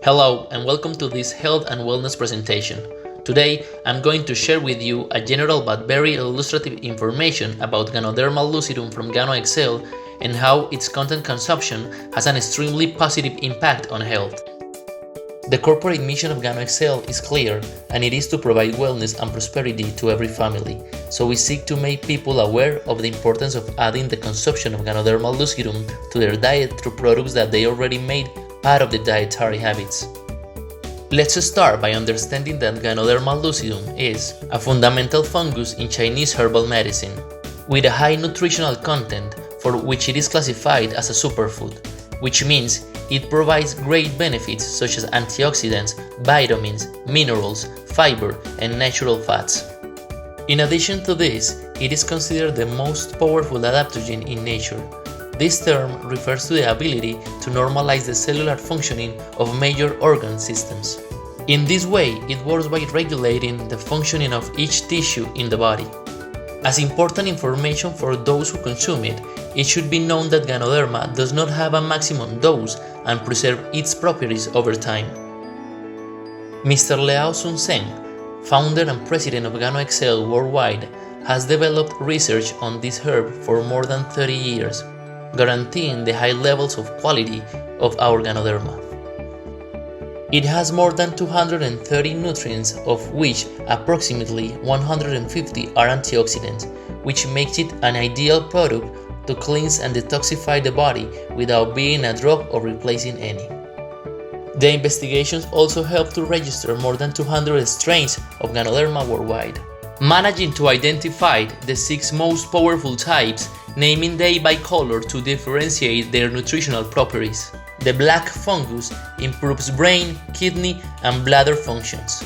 Hello and welcome to this health and wellness presentation. Today I'm going to share with you a general but very illustrative information about Ganoderma Lucidum from Gano Excel and how its content consumption has an extremely positive impact on health. The corporate mission of Gano Excel is clear, and it is to provide wellness and prosperity to every family. So we seek to make people aware of the importance of adding the consumption of Ganoderma Lucidum to their diet through products that they already made part of the dietary habits. Let's start by understanding that Ganoderma Lucidum is a fundamental fungus in Chinese herbal medicine, with a high nutritional content for which it is classified as a superfood, which means it provides great benefits such as antioxidants, vitamins, minerals, fiber, and natural fats. In addition to this, it is considered the most powerful adaptogen in nature. This term refers to the ability to normalize the cellular functioning of major organ systems. In this way, it works by regulating the functioning of each tissue in the body. As important information for those who consume it, it should be known that Ganoderma does not have a maximum dose and preserve its properties over time. Mr. Liao Sun-Zeng, founder and president of Gano Excel worldwide, has developed research on this herb for more than 30 years, guaranteeing the high levels of quality of our Ganoderma. It has more than 230 nutrients, of which approximately 150 are antioxidants, which makes it an ideal product to cleanse and detoxify the body without being a drug or replacing any. The investigations also help to register more than 200 strains of Ganoderma worldwide, managing to identify the 6 most powerful types, naming them by color to differentiate their nutritional properties. The black fungus improves brain, kidney, and bladder functions.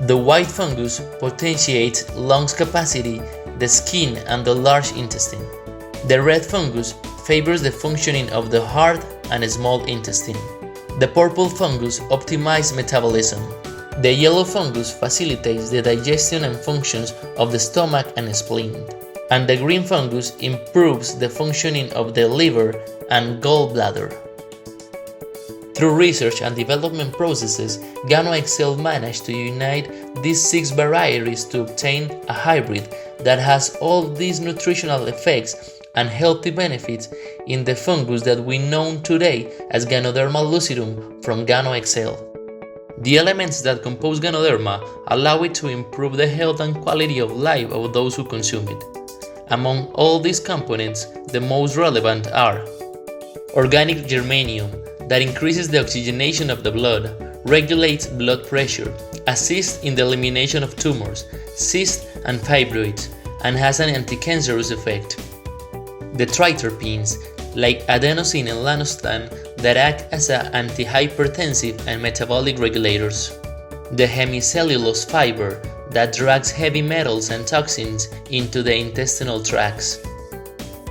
The white fungus potentiates lungs capacity, the skin, and the large intestine. The red fungus favors the functioning of the heart and small intestine. The purple fungus optimizes metabolism. The yellow fungus facilitates the digestion and functions of the stomach and spleen. And the green fungus improves the functioning of the liver and gallbladder. Through research and development processes, Gano Excel managed to unite these 6 varieties to obtain a hybrid that has all these nutritional effects and healthy benefits in the fungus that we know today as Ganoderma Lucidum from Gano Excel. The elements that compose Ganoderma allow it to improve the health and quality of life of those who consume it. Among all these components, the most relevant are organic germanium, that increases the oxygenation of the blood, regulates blood pressure, assists in the elimination of tumors, cysts and fibroids, and has an anti-cancerous effect. The triterpenes, like adenosine and lanoxtan, that act as antihypertensive and metabolic regulators. The hemicellulose fiber, that drags heavy metals and toxins into the intestinal tracts.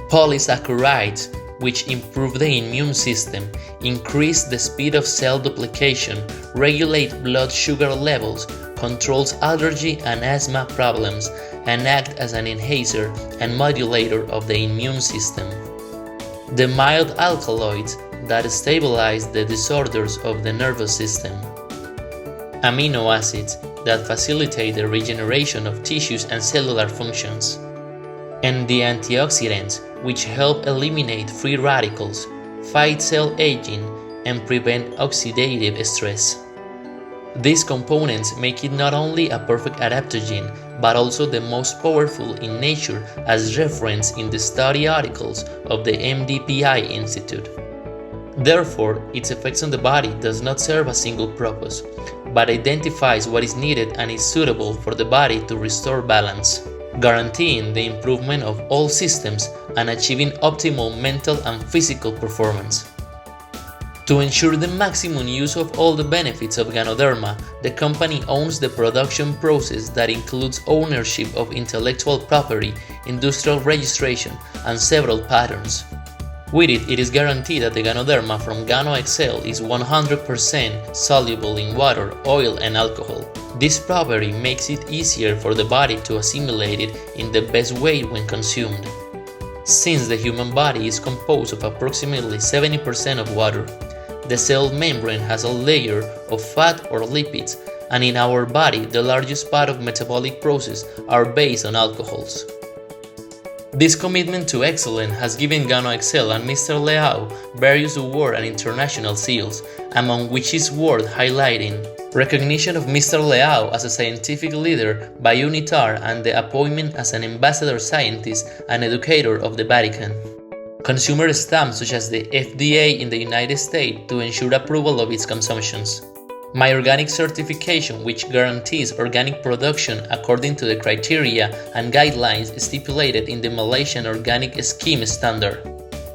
Polysaccharides, which improve the immune system, increase the speed of cell duplication, regulate blood sugar levels, controls allergy and asthma problems, and act as an enhancer and modulator of the immune system. The mild alkaloids that stabilize the disorders of the nervous system. Amino acids that facilitate the regeneration of tissues and cellular functions. And the antioxidants, which help eliminate free radicals, fight cell aging, and prevent oxidative stress. These components make it not only a perfect adaptogen, but also the most powerful in nature as referenced in the study articles of the MDPI Institute. Therefore, its effects on the body does not serve a single purpose, but identifies what is needed and is suitable for the body to restore balance, guaranteeing the improvement of all systems and achieving optimal mental and physical performance. To ensure the maximum use of all the benefits of Ganoderma, the company owns the production process that includes ownership of intellectual property, industrial registration, and several patents. With it, it is guaranteed that the Ganoderma from Gano Excel is 100% soluble in water, oil, and alcohol. This property makes it easier for the body to assimilate it in the best way when consumed. Since the human body is composed of approximately 70% of water, The cell membrane has a layer of fat or lipids, and in our body the largest part of metabolic process are based on alcohols. This commitment to excellence has given Gano Excel and Mr. Leao various award and international seals, among which is worth highlighting recognition of Mr. Leao as a scientific leader by UNITAR and the appointment as an ambassador scientist and educator of the Vatican. Consumer stamps such as the FDA in the United States to ensure approval of its consumptions. My Organic certification, which guarantees organic production according to the criteria and guidelines stipulated in the Malaysian Organic Scheme Standard.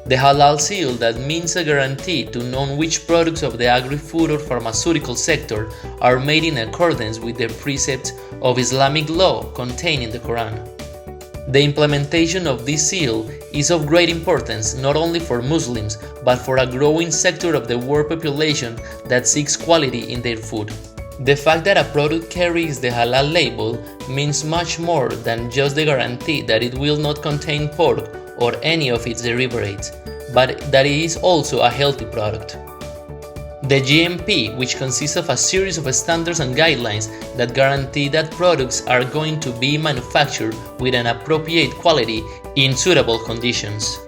The Halal seal, that means a guarantee to know which products of the agri-food or pharmaceutical sector are made in accordance with the precepts of Islamic law contained in the Quran. The implementation of this seal is of great importance not only for Muslims but for a growing sector of the world population that seeks quality in their food. The fact that a product carries the halal label means much more than just the guarantee that it will not contain pork or any of its derivatives, but that it is also a healthy product. The GMP, which consists of a series of standards and guidelines that guarantee that products are going to be manufactured with an appropriate quality in suitable conditions.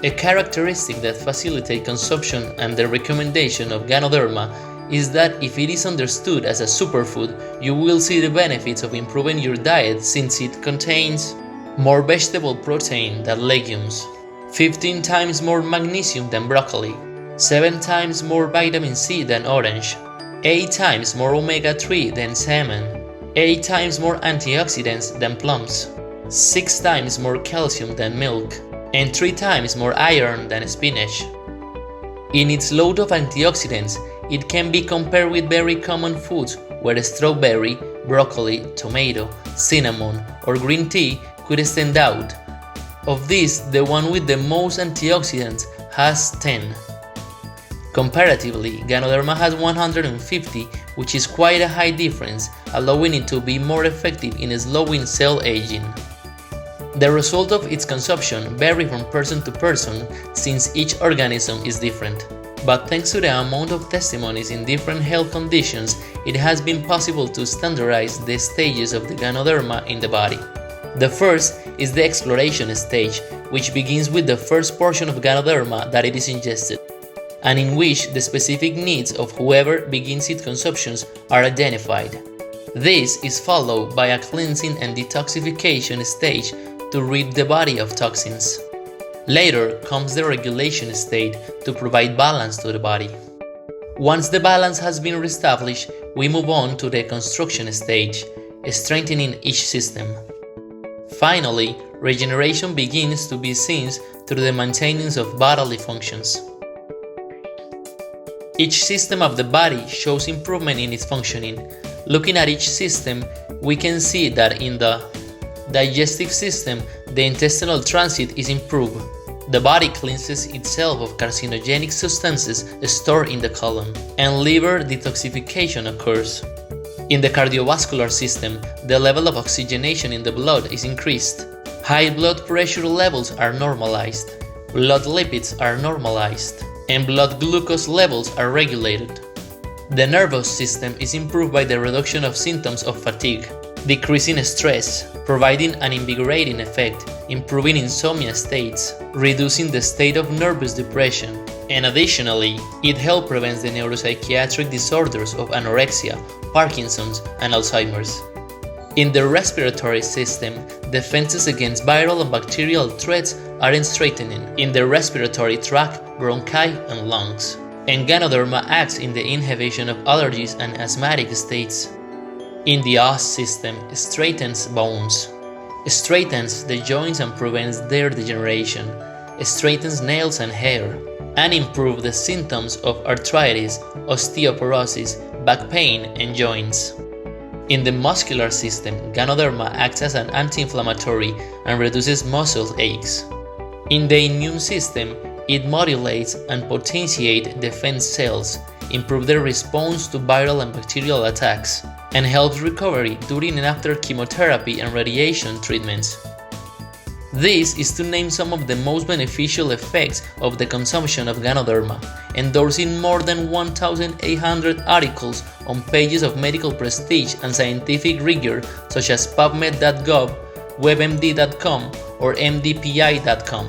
A characteristic that facilitates consumption and the recommendation of Ganoderma is that if it is understood as a superfood, you will see the benefits of improving your diet since it contains more vegetable protein than legumes, 15 times more magnesium than broccoli, 7 times more vitamin C than orange, 8 times more omega-3 than salmon, 8 times more antioxidants than plums, 6 times more calcium than milk, and 3 times more iron than spinach. In its load of antioxidants, it can be compared with very common foods where strawberry, broccoli, tomato, cinnamon, or green tea could stand out. Of these, the one with the most antioxidants has 10. Comparatively, Ganoderma has 150, which is quite a high difference, allowing it to be more effective in slowing cell aging. The result of its consumption vary from person to person since each organism is different. But thanks to the amount of testimonies in different health conditions, it has been possible to standardize the stages of the Ganoderma in the body. The first is the exploration stage, which begins with the first portion of Ganoderma that it is ingested, and in which the specific needs of whoever begins its consumptions are identified. This is followed by a cleansing and detoxification stage to rid the body of toxins. Later comes the regulation state to provide balance to the body. Once the balance has been reestablished, we move on to the construction stage, strengthening each system. Finally, regeneration begins to be seen through the maintenance of bodily functions. Each system of the body shows improvement in its functioning. Looking at each system, we can see that in the digestive system, the intestinal transit is improved. The body cleanses itself of carcinogenic substances stored in the colon, and liver detoxification occurs. In the cardiovascular system, the level of oxygenation in the blood is increased. High blood pressure levels are normalized. Blood lipids are normalized, and blood glucose levels are regulated. The nervous system is improved by the reduction of symptoms of fatigue, decreasing stress, providing an invigorating effect, improving insomnia states, reducing the state of nervous depression, and additionally, it helps prevent the neuropsychiatric disorders of anorexia, Parkinson's, and Alzheimer's. In the respiratory system, defenses against viral and bacterial threats are strengthening in the respiratory tract, bronchi, and lungs. And Ganoderma acts in the inhibition of allergies and asthmatic states. In the os system, strengthens bones, straightens the joints and prevents their degeneration, straightens nails and hair, and improves the symptoms of arthritis, osteoporosis, back pain, and joints. In the muscular system, Ganoderma acts as an anti-inflammatory and reduces muscle aches. In the immune system, it modulates and potentiates defense cells, improves their response to viral and bacterial attacks, and helps recovery during and after chemotherapy and radiation treatments. This is to name some of the most beneficial effects of the consumption of Ganoderma. endorsing more than 1,800 articles on pages of medical prestige and scientific rigor such as PubMed.gov, WebMD.com, or MDPI.com.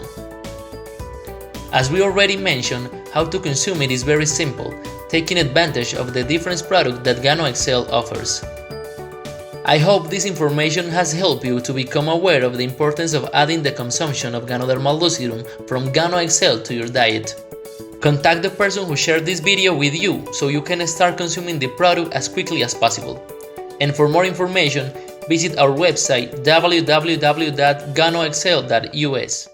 As we already mentioned, how to consume it is very simple, taking advantage of the different products that Gano Excel offers. I hope this information has helped you to become aware of the importance of adding the consumption of Ganoderma Lucidum from Gano Excel to your diet. Contact the person who shared this video with you so you can start consuming the product as quickly as possible. And for more information, visit our website www.ganoexcel.us.